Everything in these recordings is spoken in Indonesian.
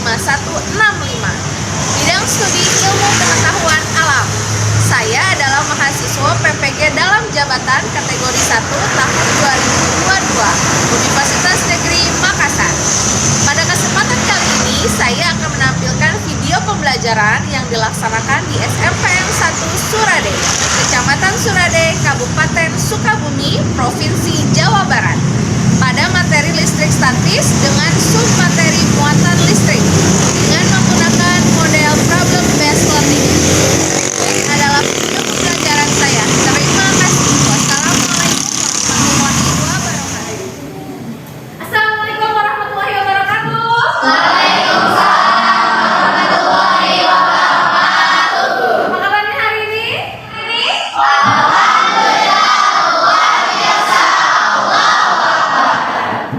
5165. Bidang studi ilmu pengetahuan alam. Saya adalah mahasiswa PPG dalam jabatan kategori 1 tahun 2022 Universitas Negeri Makassar. Pada kesempatan kali ini saya akan menampilkan video pembelajaran yang dilaksanakan di SMPN 1 Surade, Kecamatan Surade, Kabupaten Sukabumi, Provinsi Jawa Barat, pada materi listrik statis dengan submateri muatan listrik dengan menggunakan model problem based learning. Ini adalah video pembelajaran saya. Terima kasih. Wassalamualaikum warahmatullahi wabarakatuh. Assalamualaikum warahmatullahi wabarakatuh. Waalaikumsalam warahmatullahi wabarakatuh. Apa kabarnya hari ini? Alhamdulillah luar biasa.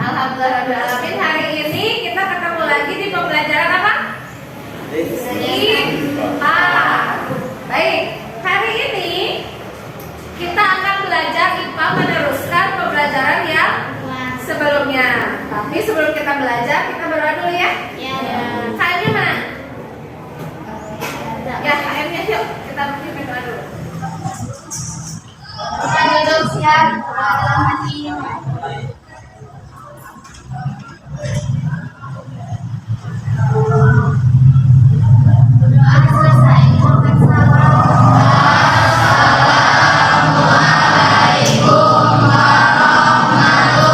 Alhamdulillah. Hari ini kita ketemu lagi di pembelajaran apa? IPA. Baik, hari ini kita akan belajar IPA meneruskan pembelajaran yang sebelumnya. Tapi sebelum kita belajar, kita berdoa dulu ya. KM-nya mana? Ya, KM-nya yuk. Kita berdoa dulu. Kita duduk siap dalam hati. Doa selesai. Mohon salam. Assalamualaikum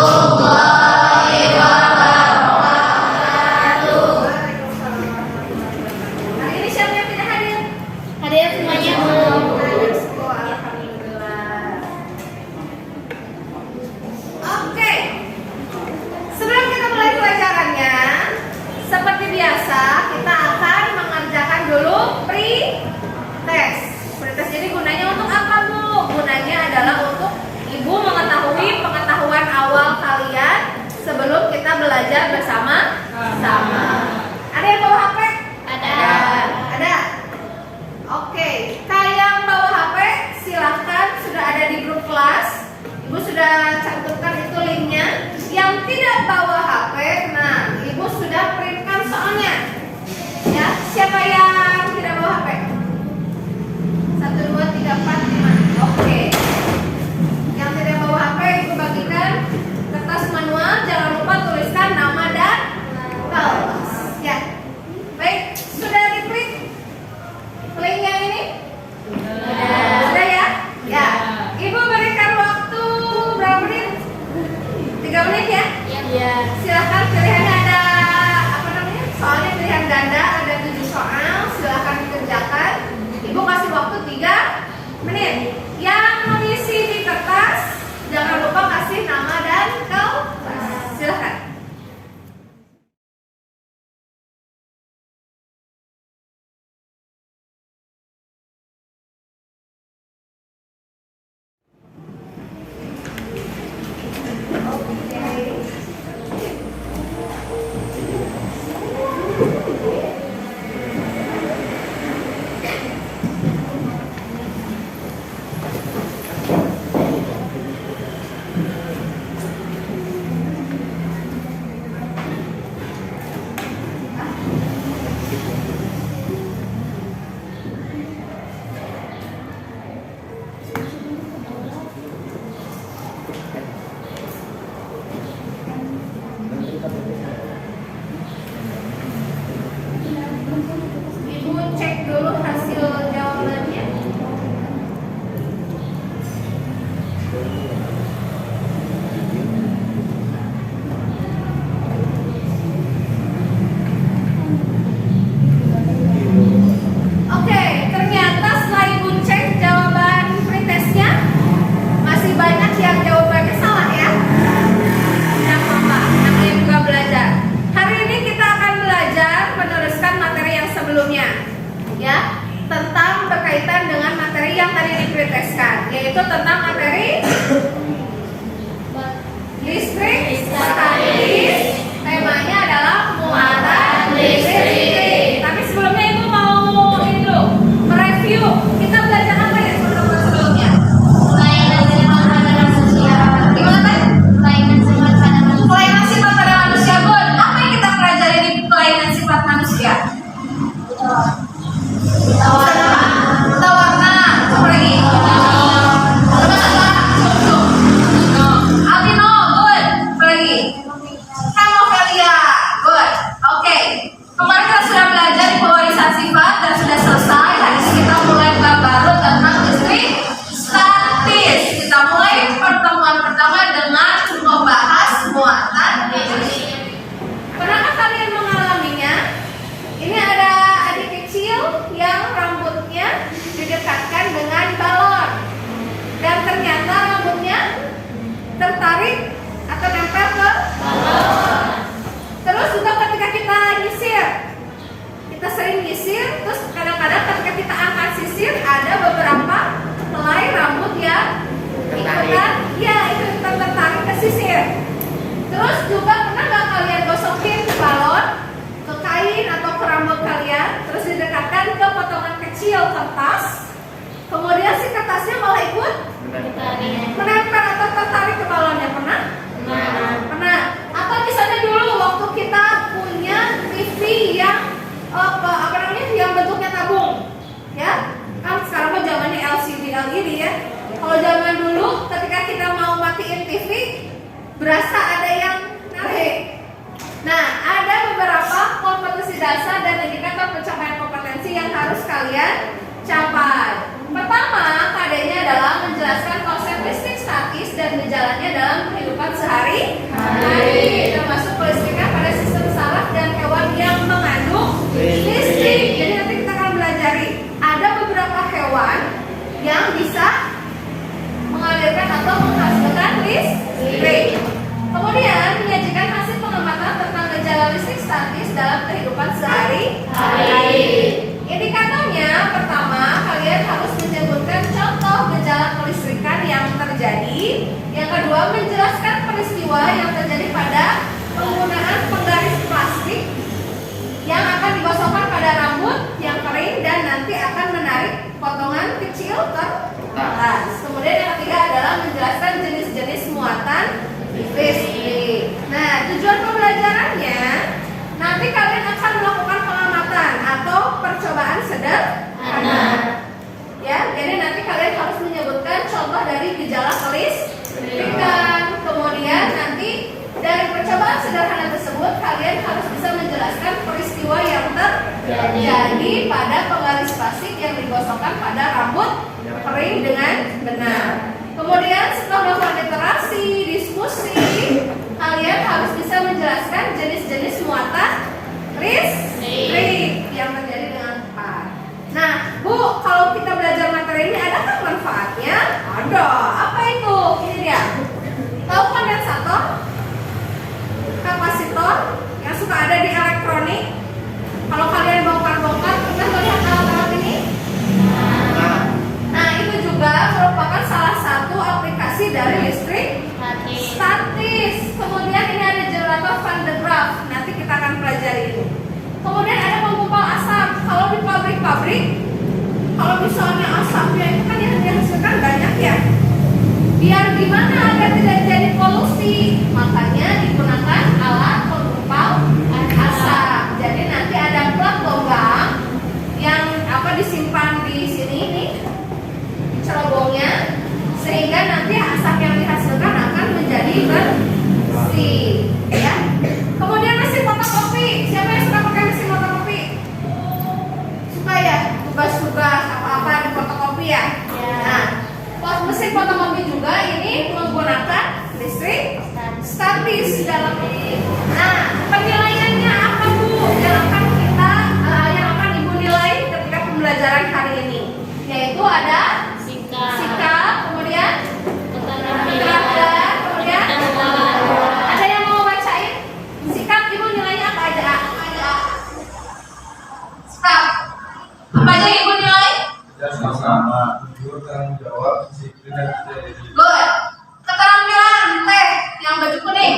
warahmatullahi wabarakatuh. Hari ini siapa yang tidak hadir? Hadir semuanya, Bu. Oh, alhamdulillah. Oke. Sebelum kita mulai pelajarannya, seperti biasa kita akan mengerjakan dulu pre-test. Pre-test ini gunanya untuk apa, Bu? Gunanya adalah untuk Ibu mengetahui pengetahuan awal kalian sebelum kita belajar bersama-sama. Ada yang bawa HP? Ada. Oke, yang bawa HP silahkan, sudah ada di grup kelas. Ibu sudah cantumkan itu linknya. Yang tidak bawa HP, nah Ibu sudah printkan soalnya. Ya, siapa yang tidak bawa HP? 1, 2, 3, 4, 5. Oke. Yang tidak bawa HP, Ibu bagikan kertas manual. Jangan lupa tuliskan nama dan kelas. Ya. Baik, sudah di-print linknya ini? Sudah ya? Ya. Ibu berikan waktu berapa menit? 3 menit ya? Iya. Silahkan, pilihannya ada apa namanya? Soalnya pilihan ganda, ada 7 soal. Silahkan dikerjakan. Ibu kasih waktu 3 menit. Yang mengisi di kertas jangan lupa kasih nama dan kelas. Silahkan. nyisir. Kita sering nyisir, terus kadang-kadang ketika kita angkat sisir ada beberapa helai rambut yang ikutan, ya itu tertarik ke sisir. Terus juga pernah nggak kalian gosokin balon ke kain atau ke rambut kalian, terus didekatkan ke potongan kecil kertas, kemudian si kertasnya malah ikut menempel atau tertarik ke balonnya, pernah? Pernah. Atau misalnya dulu waktu kita punya TV yang apa namanya, yang bentuknya tabung, ya kan sekarang mah zamannya LCD LED ya. Kalau zaman dulu ketika kita mau matiin TV berasa ada yang narik. Nah, ada beberapa kompetensi dasar dan indikator pencapaian kompetensi yang harus kalian capai. Pertama, KD-nya adalah menjelaskan konsep listrik statis dan gejalanya dalam kehidupan sehari-hari, termasuk kelistrikan pada sistem saraf dan hewan yang mengandung listrik. Jadi nanti kita akan belajari ada beberapa hewan yang bisa mengalirkan atau menghasilkan listrik. Kemudian menyajikan hasil pengamatan tentang gejala listrik statis dalam kehidupan sehari-hari. Indikatornya, pertama, kalian harus menyebutkan contoh gejala kelistrikan yang terjadi. Yang kedua, menjelaskan peristiwa yang terjadi pada penggunaan penggaris plastik yang akan digosokkan pada rambut yang kering dan nanti akan menarik potongan kecil ke atas. Kemudian yang ketiga adalah menjelaskan jenis-jenis muatan listrik. Nah, tujuan pembelajarannya nanti kalian akan melakukan pengamatan atau percobaan sederhana. Ya, jadi nanti kalian harus menyebutkan contoh dari gejala kelistrikan. Kemudian nanti dari percobaan sederhana tersebut kalian harus bisa menjelaskan peristiwa yang terjadi pada penggaris plastik yang digosokkan pada rambut kering dengan benar. Kemudian setelah melakukan literasi, diskusi, kalian harus bisa menjelaskan jenis-jenis muatan listrik yang terjadi dengan tepat. Nah, Bu, kalau kita belajar materi ini adakah manfaatnya? Ada. Apa itu? Ini dia. Tahu kondensator? Kapasitor yang suka ada di elektronik. Kalau kalian bongkar-bongkar, pernah melihat alat-alat ini? Nah, itu juga merupakan salah satu aplikasi dari listrik statis. Kemudian ini ada generator Van de Graaff. Nanti kita akan pelajari itu. Kemudian ada penggumpal asap. Kalau di pabrik-pabrik, kalau misalnya asapnya itu kan yang dihasilkan banyak ya. Biar gimana agar tidak jadi polusi, makanya digunakan alat penggumpal asap. Jadi nanti ada plat logam yang disimpan di sini nih, cerobongnya, sehingga nanti asap yang dihasilkan akan menjadi bersih. Ya. Kemudian mesin fotokopi. Siapa yang suka pakai mesin fotokopi? Suka ya? Tugas-tugas apa-apa di fotokopi ya? Nah, mesin fotokopi juga ini menggunakan listrik statis dalam ini. Nah, penilaiannya apa Bu? Yang akan Ibu nilai ketika pembelajaran hari ini, yaitu ada sikap, kemudian keterampilan, kemudian ada yang mau bacain? Sikap Ibu nilainya apa aja? Sikap apa aja Ibu nilai? Sama jujur, tanggung jawab, disiplin dan kerja. Good. Keterampilan teh yang baju kuning.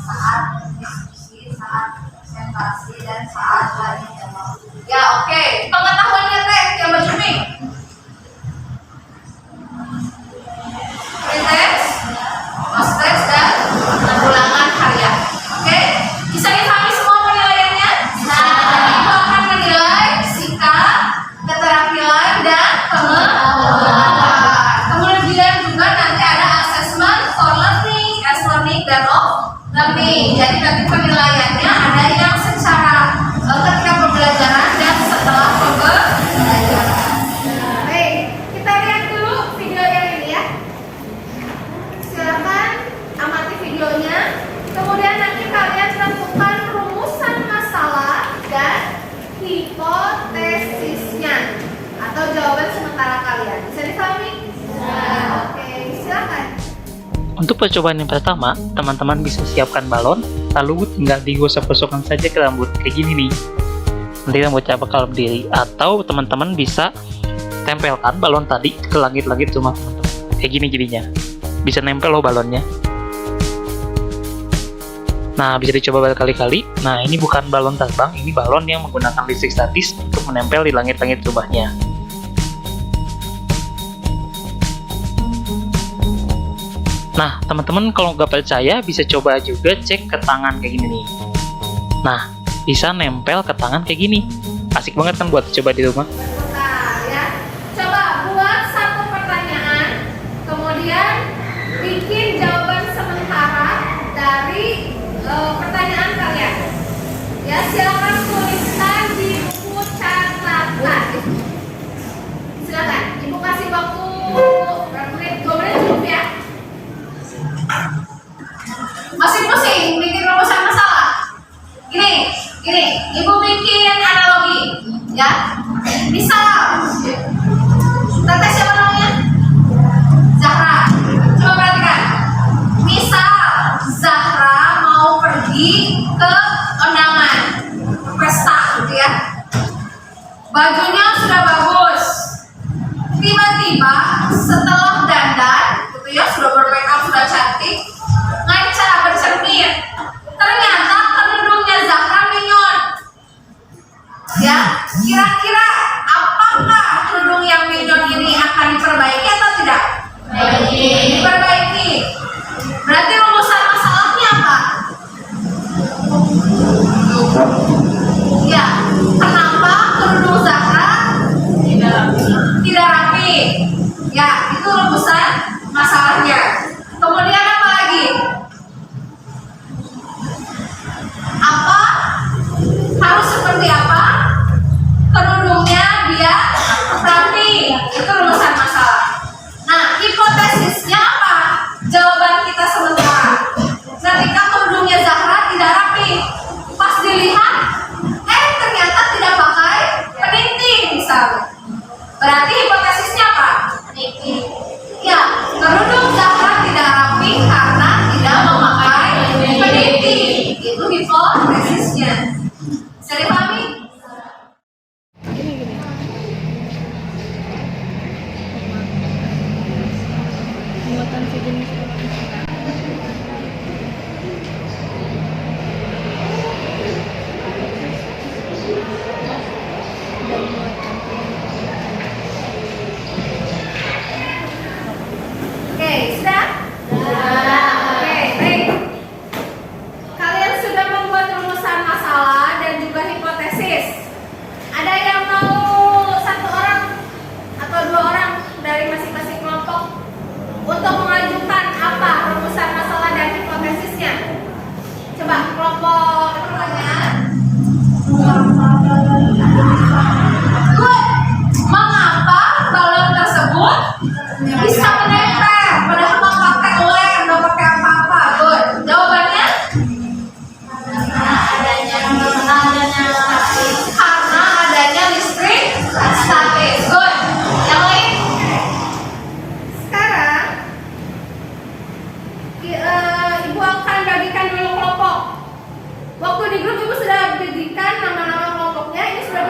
Saat diskusi, saat presentasi, dan saat lagi jawab. Ya oke. Pengetahuannya teh yang baju pink. Pretest, post-test, dan penanggulangan karya. Oke. Bisa dipahami semua penilaiannya? Ibu akan menilai sikap, keterampilan, dan pengetahuan. Kemudian juga nanti ada assessment for learning, as learning dan of learning. Jadi nanti penilaiannya ada yang secara ketika pembelajaran dan setelah pembelajaran. Baik, kita lihat dulu video yang ini ya. Silakan amati videonya. Kemudian nanti kalian tentukan rumusan masalah dan hipotesisnya atau jawaban sementara kalian. Bisa dipahami? Oke, silakan. Untuk percobaan yang pertama, teman-teman bisa siapkan balon, lalu tinggal digosok-gosokkan saja ke rambut, kayak gini nih. Nanti rambutnya bakal berdiri, atau teman-teman bisa tempelkan balon tadi ke langit-langit rumah teman-teman. Kayak gini jadinya. Bisa nempel loh balonnya. Nah, bisa dicoba berkali-kali. Nah, ini bukan balon terbang, ini balon yang menggunakan listrik statis untuk menempel di langit-langit rumahnya. Nah, teman-teman kalau nggak percaya bisa coba juga cek ke tangan kayak gini nih. Nah, bisa nempel ke tangan kayak gini. Asik banget kan buat coba di rumah. Bentar ya. Coba buat satu pertanyaan, kemudian bikin jawaban sementara dari pertanyaan kalian. Ya, silakan tuliskan di buku catatan. Silakan. Ibu kasih waktu berapa menit? 2 menit cukup ya. Masing-masing bikin rumusan masalah. Gini, ibu bikin analogi, ya. Misal, Teteh siapa namanya? Zahra. Coba perhatikan. Misal Zahra mau pergi ke undangan pesta, gitu ya. Bajunya sudah bagus. Tiba-tiba setelah dandan, gitu ya, sudah bermake up, sudah cantik, ngaca bercermin, ternyata kerudungnya Zahra minyon. Ya, kira-kira apakah kerudung yang minyon ini akan diperbaiki atau tidak? Diperbaiki. Berarti rumusan masalahnya apa? Ya, kenapa kerudung Zahra tidak rapi? Ya, itu rumusan masalahnya. Kemudian apa lagi? Apa? Harus seperti apa? Kerudungnya biar rapi. Itu rumusan masalah. Nah, hipotesisnya apa? Jawaban kita sementara. Ketika kerudungnya Zahra tidak rapi, pas dilihat, ternyata tidak pakai peniti misalnya. Berarti hipotesisnya apa? Ya, kerudung Zahra tidak rapi karena tidak memakai peniti. Itu hipotesisnya. Bisa dipahami? Oke, sudah? Oke, baik. Kalian sudah membuat rumusan masalah dan juga hipotesis. Ada yang mau 1 orang atau 2 orang dari masing-masing kelompok untuk mengajukan apa rumusan masalah dan hipotesisnya? Coba kelompok pertanyaan. Good. Mengapa balon tersebut bisa menempel padahal nggak pakai lem, nggak pakai apa-apa? Good. Jawabannya? Karena adanya listrik statis. Good. Yang lain? Sekarang ibu akan bagikan dulu kelompok. Waktu di grup ibu sudah bagikan nama-nama kelompoknya. Ini sudah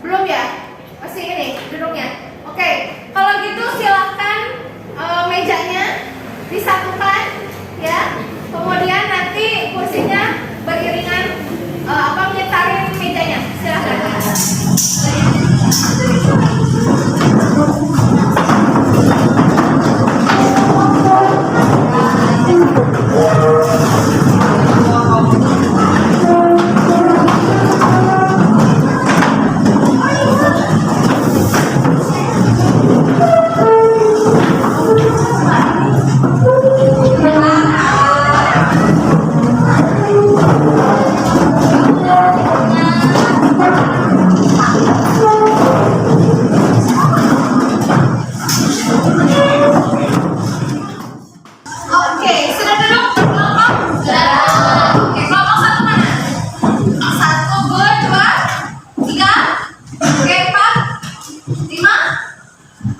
belum ya? Masih ini duduknya. Oke. Kalau gitu silahkan mejanya disatukan ya. Kemudian nanti kursinya beriringan menyetarin mejanya. Silahkan.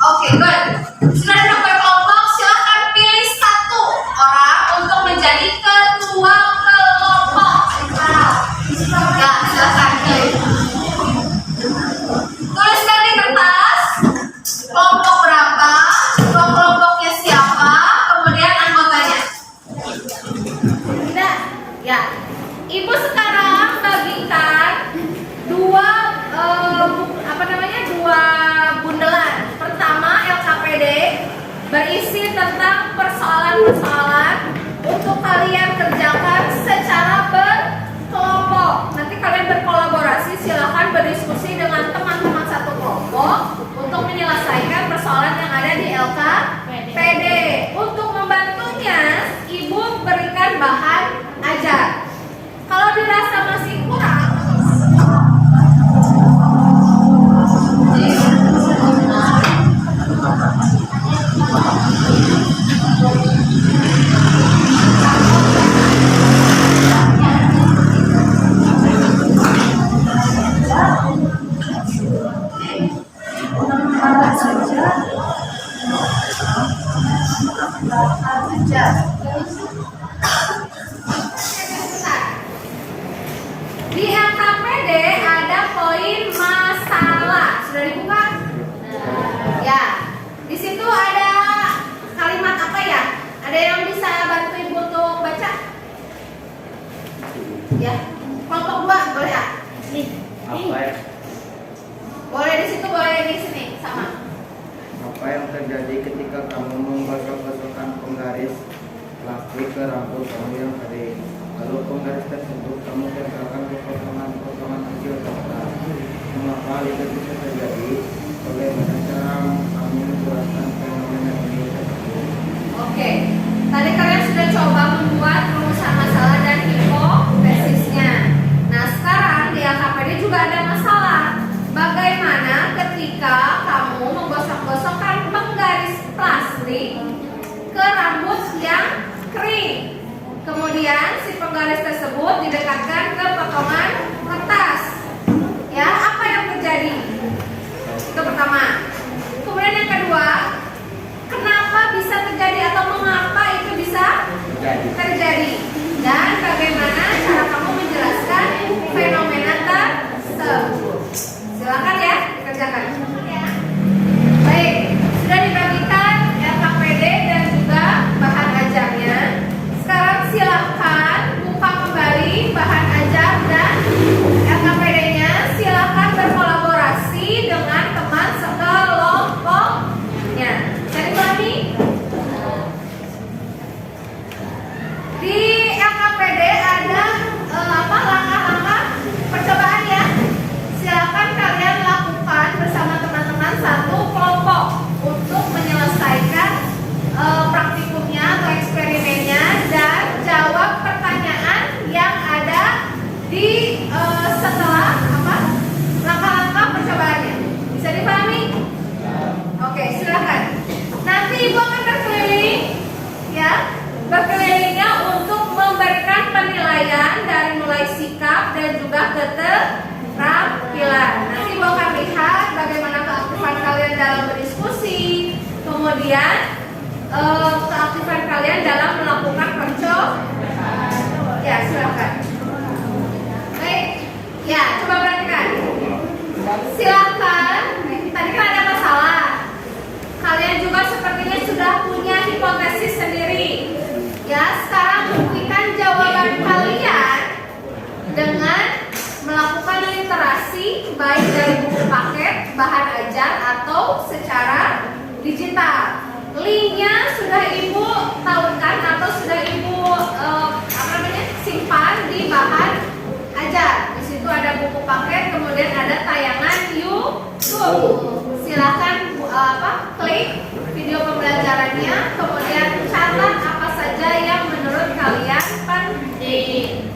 Oke, good. Sudah duduk berkelompok, silahkan pilih satu persoalan untuk kalian kerjakan secara berkelompok. Nanti kalian berkolaborasi, silakan berdiskusi dengan teman-teman satu kelompok untuk menyelesaikan persoalan yang ada di LKPD. Untuk membantunya, Ibu berikan bahan ajar. Kalau dirasa masih kurang, di LKPD ada poin masalah. Sudah dibuka? Ya. Di situ ada kalimat apa ya? Ada yang bisa bantu Ibu untuk baca? Ya. Kelompok 2 boleh ya? Apa ya? Boleh di situ, boleh di sini, sama. Apa yang terjadi ketika kamu menggosok-gosokkan penggaris plastik ke rambut kamu yang kering? Lalu penggaris tersebut kamu tempelkan ke potongan-potongan kecil terserah. Mengapa hal itu bisa terjadi? Bagaimana cara kamu menjelaskan fenomena ini tersebut? Oke. Tadi kalian sudah coba membuat rumusan masalah dan hipotesisnya. Nah, sekarang di LKPD juga ada masalah. Bagaimana ketika kamu menggosok-gosokkan penggaris plastik ke rambut yang kering? Kemudian si penggaris tersebut didekatkan ke potongan kertas. Ya, apa yang terjadi? Itu pertama. Kemudian yang kedua, kenapa bisa terjadi atau mengapa itu bisa terjadi? Dan bagaimana cara kamu menjelaskan fenomena tersebut? Silakan ya, dikerjakan. Baik, sudah dibagikan LKPD dan juga bahan ajarnya. Sekarang silakan buka kembali bahan ajar dan LKPD-nya. Silakan berkolaborasi dengan teman sekelompoknya. Cari kami. Di LKPD ada langkah-langkah percobaan ya. Silakan kalian lakukan bersama teman-teman satu kelompok untuk menyelesaikan praktikumnya atau eksperimennya dan jawab pertanyaan yang ada di setelah langkah-langkah percobaannya. Bisa dipahami? Oke, silakan. Nanti Ibu akan berkeliling ya, berkelilingnya untuk memberikan penilaian dari mulai sikap dan juga keterampilan. Nanti Ibu akan lihat bagaimana keaktifan kalian dalam berdiskusi, kemudian keaktifan kalian dalam melakukan percobaan. Ya, silakan. Baik, ya coba perhatikan. Silakan. Tadi kan ada masalah. Kalian juga sepertinya sudah punya hipotesis sendiri. Ya, sekarang buktikan jawaban kalian dengan melakukan literasi baik dari buku paket, bahan ajar atau secara digital. Linknya sudah Ibu tahukan atau sudah Ibu simpan di bahan ajar. Di situ ada buku paket, kemudian ada tayangan YouTube. Silakan klik video pembelajarannya, kemudian catat apa saja yang menurut kalian penting.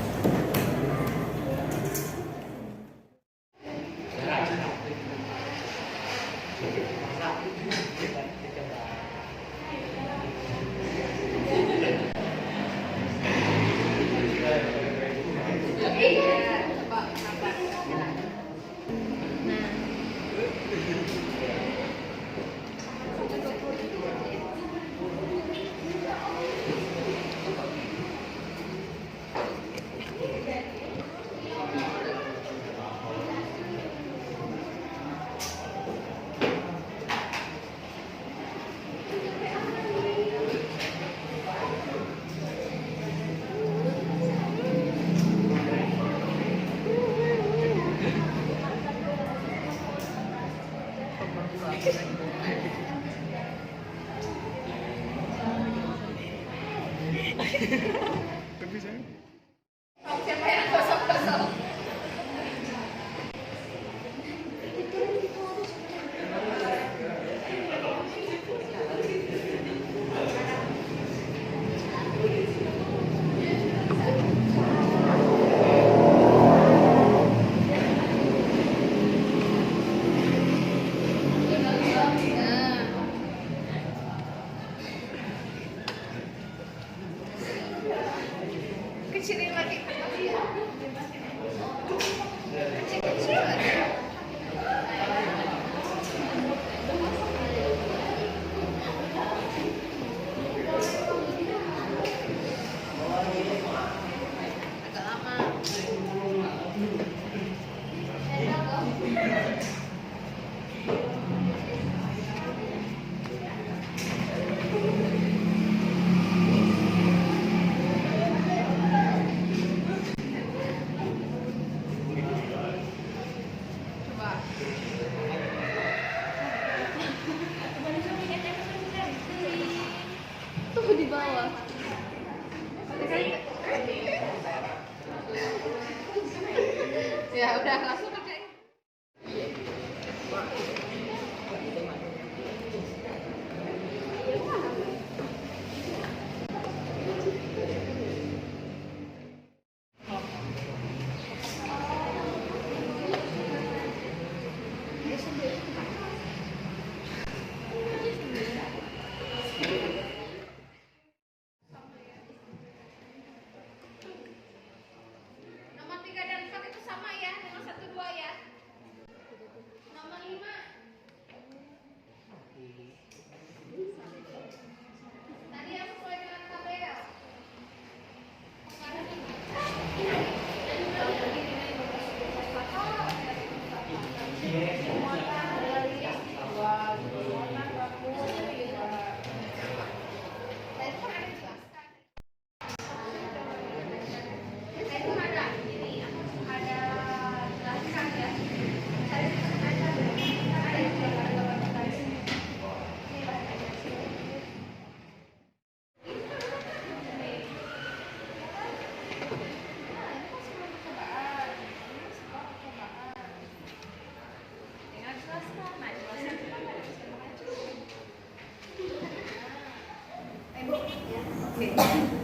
Ya udah langsung kerjain. Nomor 3 dan 4 itu sama ya, nomor 1, 2 ya. Nomor 5. Tadi yang sesuai dengan tabel.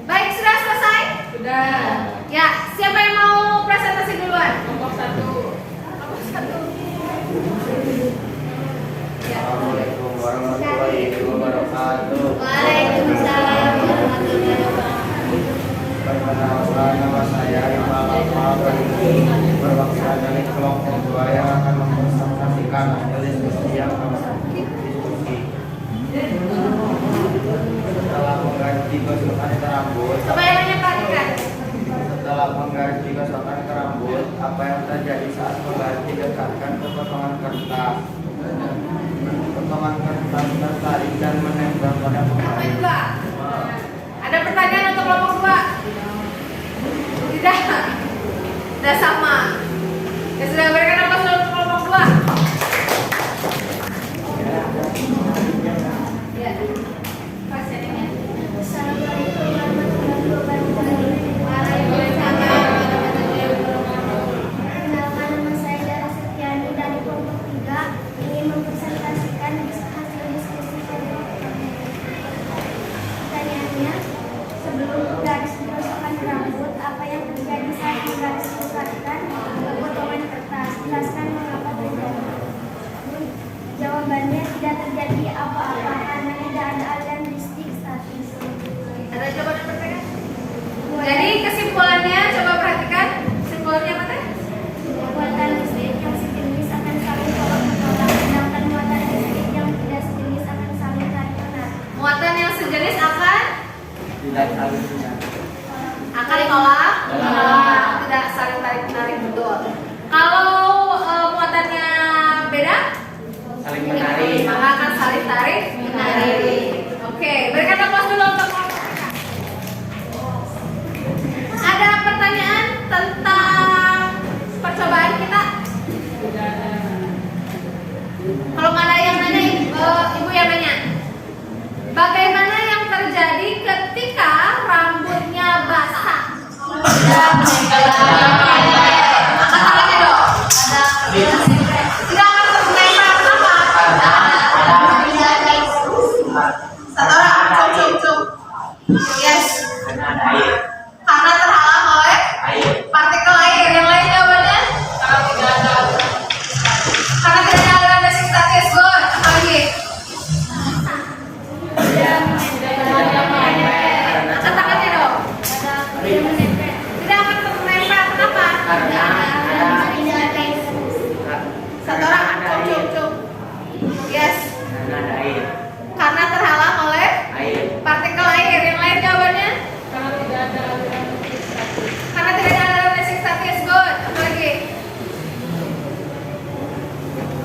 Baik, sudah selesai? Sudah. Ya, siapa yang mau presentasi duluan? Nomor 1. Nomor 1. Ya. Assalamualaikum warahmatullahi wabarakatuh. Waalaikumsalam warahmatullahi wabarakatuh. Perkenalkan, nama saya Imam Al-Fadl, perwakilan dari kelompok 2 yang akan mempresentasikan hasil diskusi yang kami diskusi. Setelah mengganti gosokan rambut, Coba yang nanya perhatikan. setelah mengganti gosokan rambut, apa yang terjadi saat mengganti dekatkan ke potongan kertas? Potongan kertas tertarik dan menempel pada Apa pemain. itu? Ada pertanyaan untuk kelompok 2? Tidak. Sudah sama. Ya sudah, berikan nafas dulu untuk kelompok 2. Ya. Pasiennya. Assalamualaikum warahmatullahi wabarakatuh. Waalaikumsalam warahmatullahi wabarakatuh. Perkenalkan, nama saya Dara Setiani dari kelompok 3 ingin mempresentasikan hasil diskusi kelompok kami. Pertanyaannya, sebelum garis gosokan rambut, apa yang terjadi saat garis dekatkan ke potongan kertas? Jelaskan mengapa terjadi. Jawabannya, tidak terjadi apa-apa karena tidak ada aliran listrik statis. Ada jawaban pertanyaan? Jadi kesimpulannya coba perhatikan. Kesimpulannya apa teh? Muatan listrik yang sejenis akan saling tolak-menolak, sedangkan muatan listrik yang tidak sejenis akan saling tarik-menarik. Muatan yang sejenis akan Tidak saling tolak, tidak saling tarik menarik, betul. Kalau muatannya beda, saling menarik. maka akan saling tarik menarik. Oke, berikan nafas dulu untuk kelompok mereka. Ada pertanyaan tentang percobaan kita? Kalau nggak ada yang nanya, ibu yang nanya. Bagaimana yang terjadi ketika rambutnya basah? Angkat tangannya dong. Tidak akan tertembak, kenapa? Satu orang, cung. Yes. Karena terhalang oleh partikel air. Yang lain jawabannya? Karena tidak ada aliran listrik statis. Good. Apa lagi? Angkat tangannya dong. Tidak akan tertembak, kenapa? Satu orang, cung. Yes. Karena terhalang oleh partikel air. Yang lain jawabannya? Karena tidak ada aliran listrik statis. Good. Apa lagi?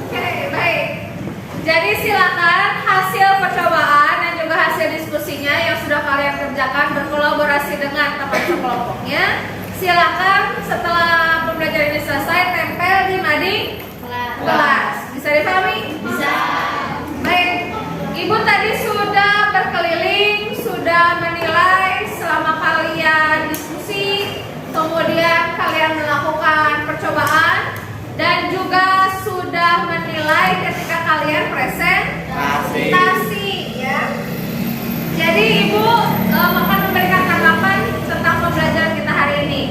Oke, baik. Jadi silakan hasil percobaan dan juga hasil diskusinya yang sudah kalian kerjakan berkolaborasi dengan teman sekelompoknya. Silakan setelah pembelajaran ini selesai tempel di mading kelas. Bisa dipahami? Bisa. Baik. Ibu tadi sudah berkeliling, sudah menilai selama kalian diskusi, kemudian kalian melakukan percobaan. presentasi ya. Jadi Ibu akan memberikan tanggapan tentang pembelajaran kita hari ini.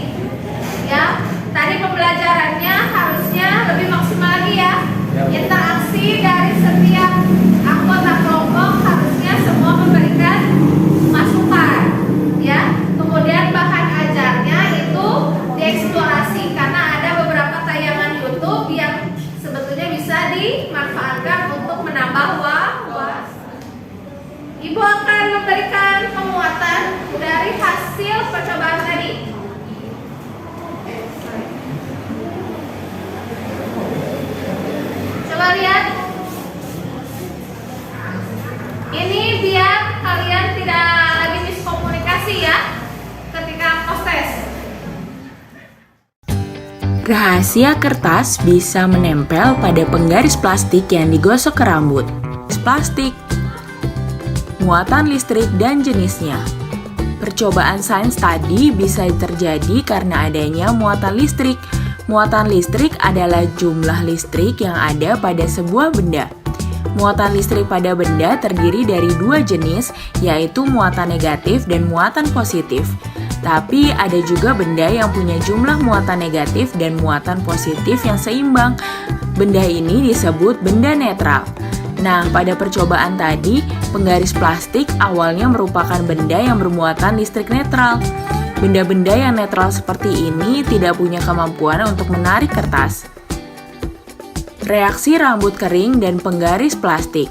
Ya, tadi pembelajarannya harusnya lebih maksimal lagi ya. Interaksi dari setiap anggota kelompok harusnya semua memberikan masukan ya. Kemudian bahan ajarnya itu dieksplorasi karena ada beberapa tayangan YouTube yang sebetulnya bisa dimanfaatkan untuk menambah wawasan. Ibu akan memberikan penguatan dari hasil percobaan tadi. Coba lihat. Ini biar kalian tidak lagi miskomunikasi ya ketika postes. Rahasia kertas bisa menempel pada penggaris plastik yang digosok ke rambut. Plastik, muatan listrik dan jenisnya. Percobaan sains tadi bisa terjadi karena adanya muatan listrik. Muatan listrik adalah jumlah listrik yang ada pada sebuah benda. Muatan listrik pada benda terdiri dari dua jenis, yaitu muatan negatif dan muatan positif. Tapi ada juga benda yang punya jumlah muatan negatif dan muatan positif yang seimbang. Benda ini disebut benda netral. Nah, pada percobaan tadi, penggaris plastik awalnya merupakan benda yang bermuatan listrik netral. Benda-benda yang netral seperti ini tidak punya kemampuan untuk menarik kertas. Reaksi rambut kering dan penggaris plastik.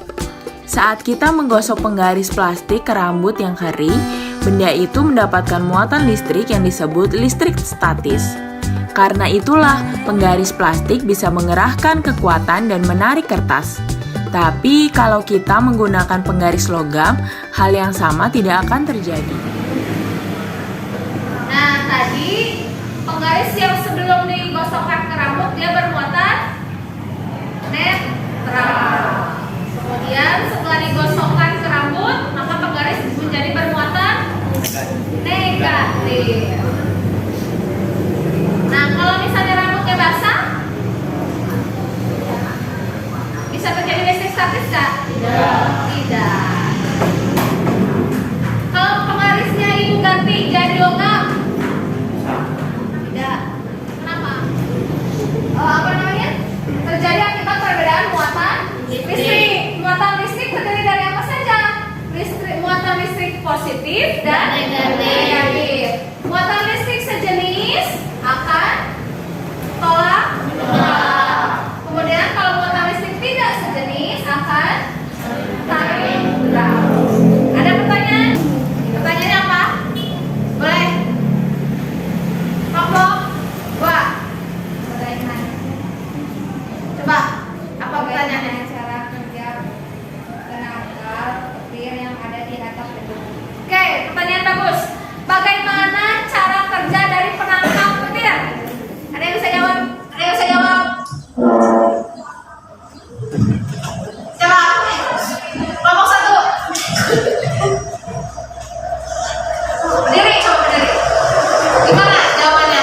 Saat kita menggosok penggaris plastik ke rambut yang kering, benda itu mendapatkan muatan listrik yang disebut listrik statis. Karena itulah, penggaris plastik bisa mengerahkan kekuatan dan menarik kertas. Tapi kalau kita menggunakan penggaris logam, hal yang sama tidak akan terjadi. Nah, tadi penggaris yang sebelum digosokkan ke rambut dia bermuatan netral. Kemudian setelah digosokkan ke rambut, maka penggaris menjadi bermuatan negatif. Nah, kalau misalnya rambutnya basah, bisa terjadi listrik statis nggak? Tidak. Kalau penggarisnya Ibu ganti jadi logam, tidak. Kenapa? Apa namanya? Terjadi akibat perbedaan muatan listrik. Muatan listrik terdiri dari apa saja? Muatan listrik positif dan negatif. Muatan listrik sejenis akan tolak menolak. Kemudian kalau muatan listrik tidak sejenis akan tarik berarus. Ada pertanyaan? Pertanyaannya apa? Boleh? Kelompok 2. Coba, apa pertanyaannya? Cara kerja penangkal petir yang ada di atap gedung. Oke, pertanyaan bagus. Bagaimana cara kerja dari penangkal petir? Ada yang bisa jawab? Ada yang bisa jawab? Coba. Kelompok 1. Berdiri, coba berdiri. Gimana jawabannya?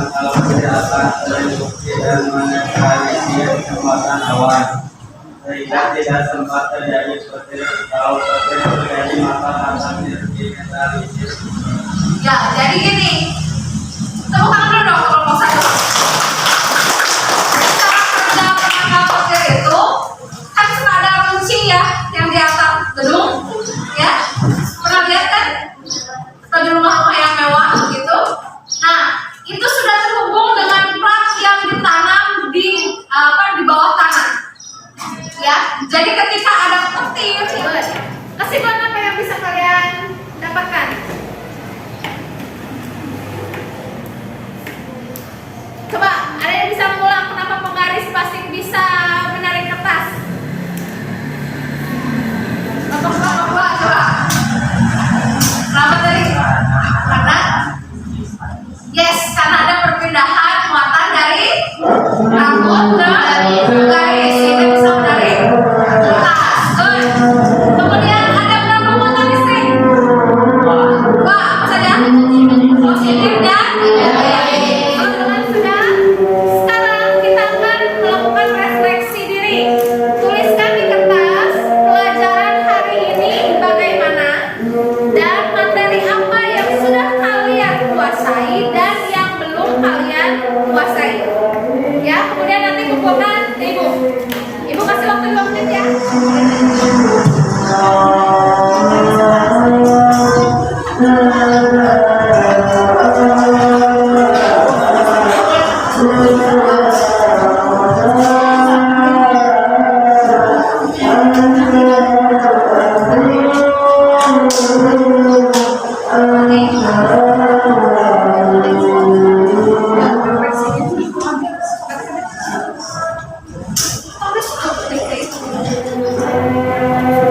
Kalau kelihatan dari bukti dan menetralisasi kekuatan awan, sehingga tidak sempat terjadi petir. Kalau petir terjadi maka akan dinetralisir. Ya, jadi gini. Tepuk tangan dulu dong kelompok 1. Cara kerja penangkal petir itu kan cuma ada kunci ya yang di atap gedung, ya. Pernah lihat kan? Atau di rumah-rumah yang mewah gitu. Nah, itu sudah terhubung dengan plat yang ditanam di bawah tanah. Ya, jadi ketika ada petir, kesimpulan apa yang bisa kalian dapatkan?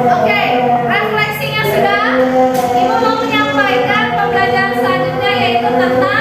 Oke, refleksinya sudah. Ibu mau menyampaikan pembelajaran selanjutnya yaitu tentang